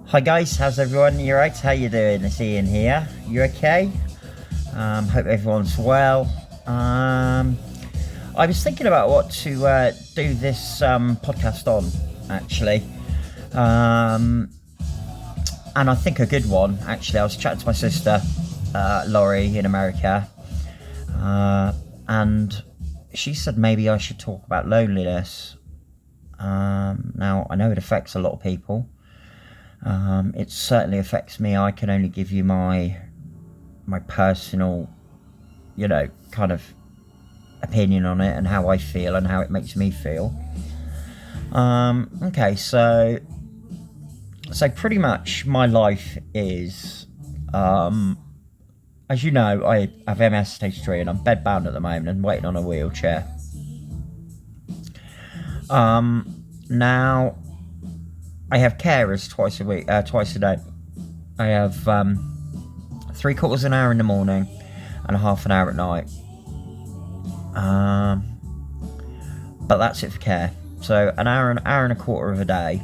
Hi guys, how's everyone? You right? How you doing? It's Ian here. You okay? Hope everyone's well. I was thinking about what to do this podcast on, actually. And I think a good one, actually. I was chatting to my sister, Laurie, in America. And she said maybe I should talk about loneliness. Now, I know it affects a lot of people. It certainly affects me. I can only give you my personal, kind of opinion on it and how I feel and how it makes me feel. Okay, so pretty much my life is, as you know, I have MS stage 3 and I'm bedbound at the moment and waiting on a wheelchair. Now, I have carers twice a day. I have 3/4 an hour in the morning and half an hour at night. But that's it for care. So an hour and a quarter of a day,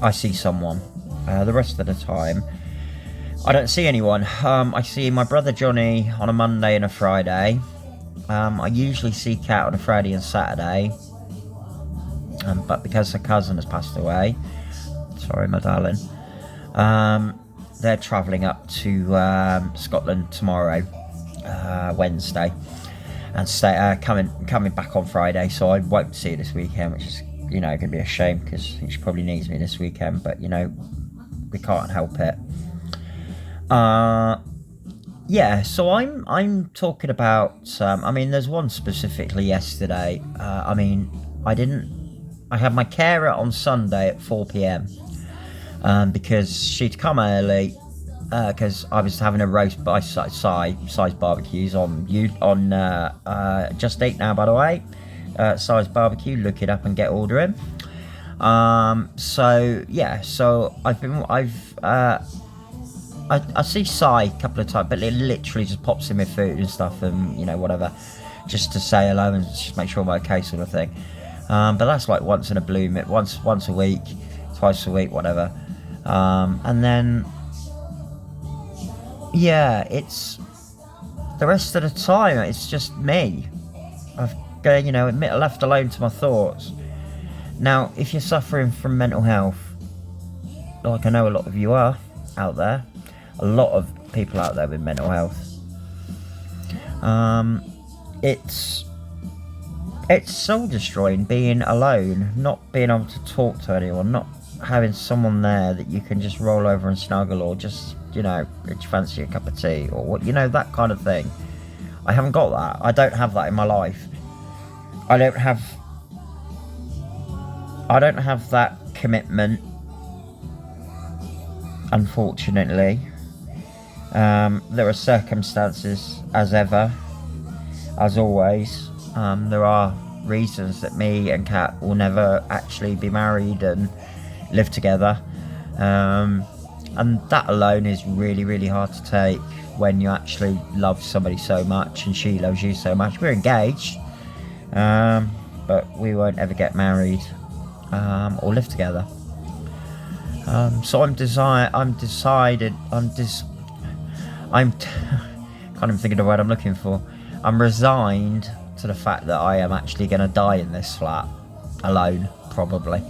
I see someone. The rest of the time, I don't see anyone. I see my brother Johnny on a Monday and a Friday. I usually see Kat on a Friday and Saturday. But because her cousin has passed away, sorry my darling, they're travelling up to Scotland tomorrow, Wednesday, and coming back on Friday, so I won't see her this weekend, which is, going to be a shame, because I think she probably needs me this weekend, but, we can't help it. Yeah, so I'm talking about, there's one specifically yesterday. I had my carer on Sunday at 4 p.m. Because she'd come early because I was having a roast by Size Barbecues on Just Eat now, by the way. Size Barbecue, look it up and get ordering. So I see Sai a couple of times, but it literally just pops in with food and stuff and whatever, just to say hello and just make sure I'm okay, sort of thing. But that's like once in a blue moon, once a week, twice a week, whatever. And then, it's the rest of the time, it's just me. I've left alone to my thoughts. Now, if you're suffering from mental health, like I know a lot of you are out there, a lot of people out there with mental health, it's soul destroying being alone, not being able to talk to anyone, not having someone there that you can just roll over and snuggle, or just, do you fancy a cup of tea, or what, that kind of thing. I haven't got that. I don't have that in my life. I don't have that commitment, unfortunately. There are circumstances, as ever, as always. There are reasons that me and Kat will never actually be married and live together, and that alone is really, really hard to take when you actually love somebody so much and she loves you so much. We're engaged, but we won't ever get married or live together. So I'm can't even think of the word I'm looking for. I'm resigned to the fact that I am actually going to die in this flat alone, probably.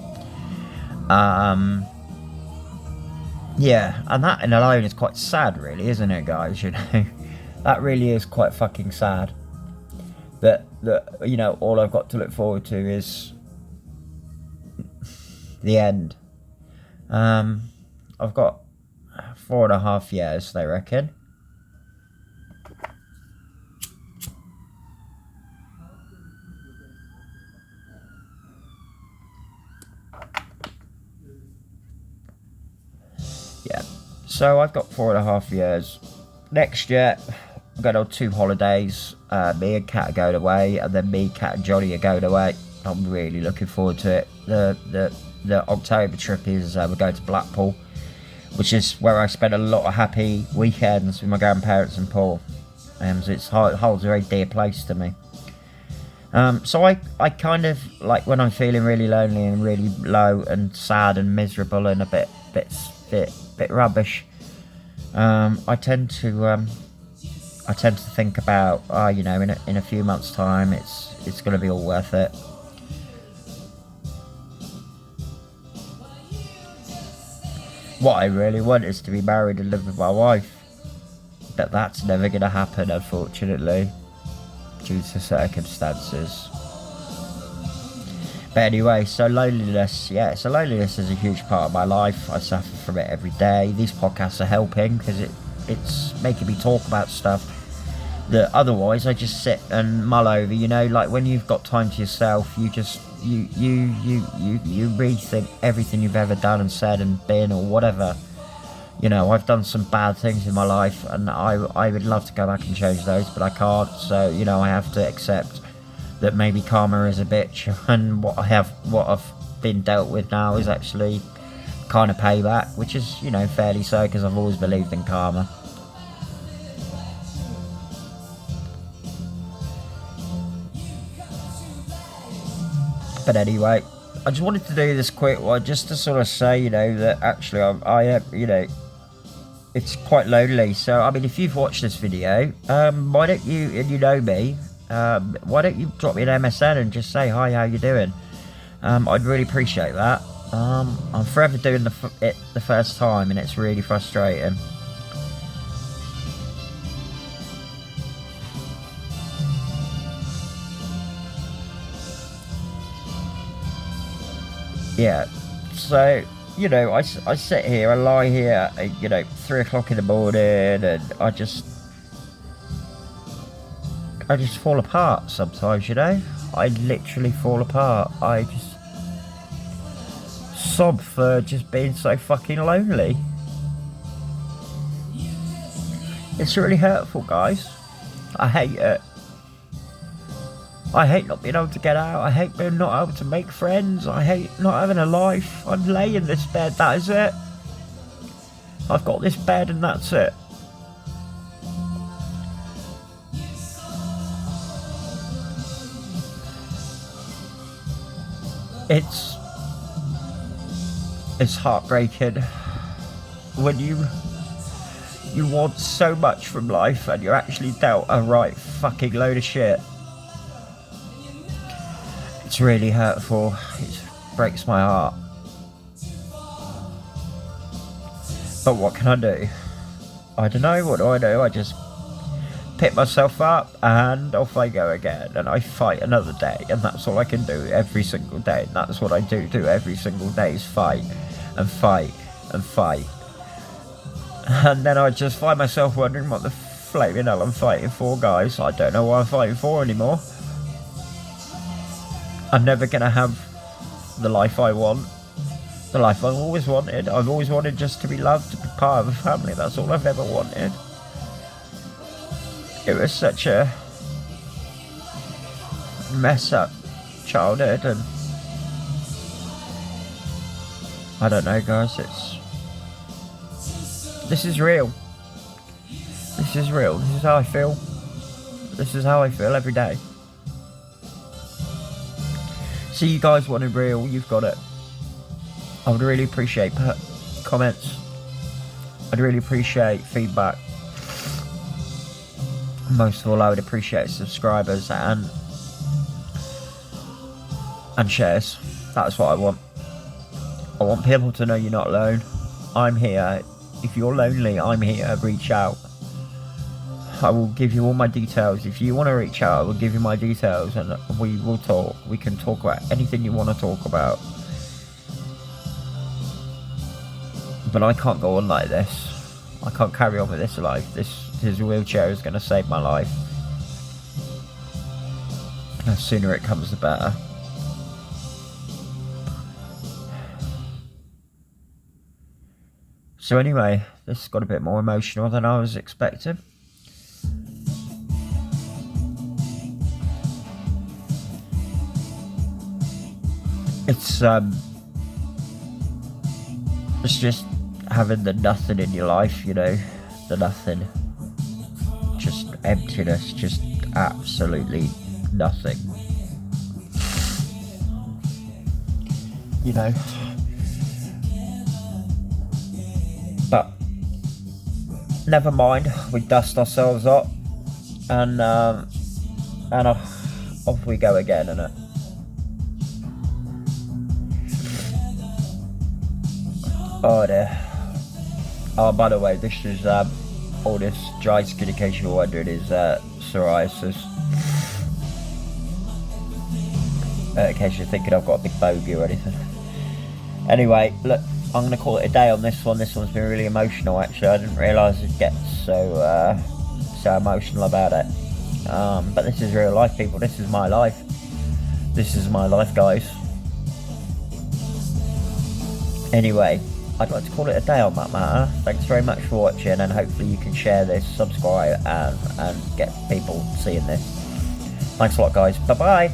And that in alone is quite sad, really, isn't it, guys? That really is quite fucking sad. That all I've got to look forward to is the end. I've got 4.5 years, they reckon. So I've got 4.5 years. Next year, I'm going on 2 holidays. Me and Kat are going away, and then me, Kat, and Johnny are going away. I'm really looking forward to it. The October trip is we're going to Blackpool, which is where I spent a lot of happy weekends with my grandparents and Paul. So it holds a very dear place to me. So I kind of, like, when I'm feeling really lonely and really low and sad and miserable and a bit rubbish, I tend to think about, you know, in a few months' time, it's going to be all worth it. What I really want is to be married and live with my wife, but that's never going to happen, unfortunately, due to circumstances. But anyway, so loneliness, yeah, so loneliness is a huge part of my life. I suffer from it every day. These podcasts are helping because it's making me talk about stuff that otherwise I just sit and mull over. You know, like when you've got time to yourself, you just you rethink everything you've ever done and said and been or whatever. You know, I've done some bad things in my life, and I would love to go back and change those, but I can't. So, you know, I have to accept that maybe karma is a bitch, and what I've been dealt with now is actually kind of payback, which is, you know, fairly so, because I've always believed in karma. But anyway, I just wanted to do this quick one just to sort of say, you know, that actually I am, you know, it's quite lonely. So, I mean, if you've watched this video, why don't you, and you know me, why don't you drop me an MSN and just say, hi, how you doing? I'd really appreciate that. I'm forever doing it the first time, and it's really frustrating. Yeah, so, you know, I sit here, I lie here, you know, 3 o'clock in the morning, and I just fall apart sometimes, you know? I literally fall apart. I just sob for just being so fucking lonely. It's really hurtful, guys. I hate it. I hate not being able to get out. I hate being not able to make friends. I hate not having a life. I'm laying in this bed, that is it. I've got this bed and that's it. It's heartbreaking when you want so much from life and you're actually dealt a right fucking load of shit. It's really hurtful. It breaks my heart. But what can I do? I don't know. What do I do? I just pick myself up and off I go again, and I fight another day, and that's all I can do every single day. And that's what I do every single day, is fight and fight and fight. And then I just find myself wondering what the flaming hell I'm fighting for, guys. I don't know what I'm fighting for anymore. I'm never going to have the life I want. The life I've always wanted. I've always wanted just to be loved, to be part of a family. That's all I've ever wanted. It was such a mess up childhood, and I don't know, guys, this is real. This is real. This is how I feel. This is how I feel every day. So you guys want it real, you've got it. I would really appreciate comments. I'd really appreciate feedback. Most of all, I would appreciate subscribers and shares. That's what I want. I want people to know you're not alone. I'm here. If you're lonely, I'm here. Reach out. I will give you all my details. If you want to reach out, I will give you my details, and we will talk. We can talk about anything you want to talk about. But I can't go on like this. I can't carry on with this life. This wheelchair is going to save my life. The sooner it comes, the better. So anyway, this got a bit more emotional than I was expecting. It's just having the nothing in your life, you know, the nothing, just emptiness, just absolutely nothing. you know. But never mind, we dust ourselves up, and off we go again, innit? Oh dear. Oh, by the way, this is all this dry skin, in case you're wondering, is psoriasis. In case you're thinking I've got a big bogey or anything. Anyway, look, I'm going to call it a day on this one. This one's been really emotional, actually. I didn't realise it'd get so emotional about it. But this is real life, people. This is my life. This is my life, guys. Anyway, I'd like to call it a day on that matter. Thanks very much for watching, and hopefully you can share this, subscribe, and get people seeing this. Thanks a lot, guys. Bye-bye.